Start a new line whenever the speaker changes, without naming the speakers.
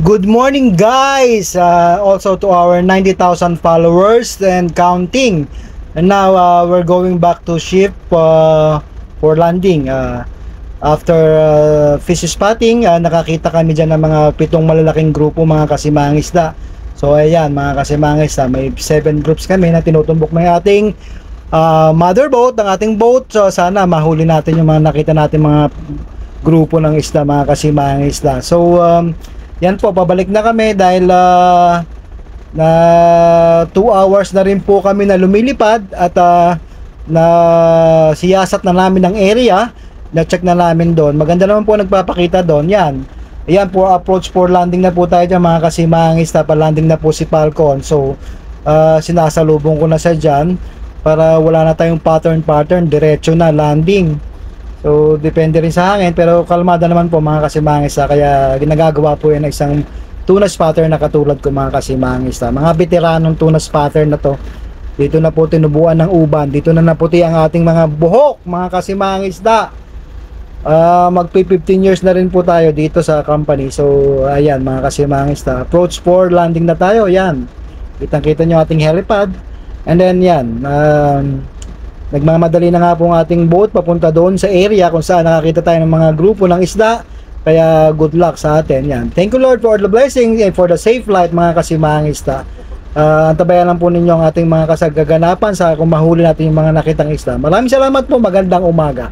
Good morning guys, also to our 90,000 followers and counting. And now we're going back to ship for landing. After fish spotting, nakakita kami dyan ng mga 7 malalaking grupo mga kasimangisda. So ayan mga kasimangisda, may 7 groups kami na tinutumbok ng ating mother boat, ng ating boat. So sana mahuli natin yung mga nakita natin mga grupo ng isda mga kasimangisda. So yan po, pabalik na kami dahil na 2 hours na rin po kami na lumilipad at na siyasat na namin ang area, na check na namin doon. Maganda naman po nagpapakita doon. Yan. Ayan po, approach for landing na po tayo dyan mga kasimangista. Pa-landing na po si Falcon. So, sinasalubong ko na siya dyan para wala na tayong pattern. Diretso na landing. So, depende rin sa hangin, pero kalmada naman po mga kasimangista. Kaya ginagagawa po yan isang tuna spotter na katulad ko mga kasimangista. Mga veteranong tuna spotter na to. Dito na po tinubuan ng uban. Dito na naputi ang ating mga buhok mga kasimangista. Magpi 15 years na rin po tayo dito sa company. So, ayan mga kasimangista. Approach for landing na tayo. Yan. Kitang-kita nyo ating helipad. And then yan. Nagmamadali na nga po ang ating boat papunta doon sa area kung saan nakakita tayo ng mga grupo ng isda. Kaya good luck sa atin. Yan. Thank you Lord for the blessing and for the safe flight mga kasimangista. Antabayan lang po ninyo ang ating mga kasagaganapan sa kung mahuli natin yung mga nakitang isda. Maraming salamat po. Magandang umaga.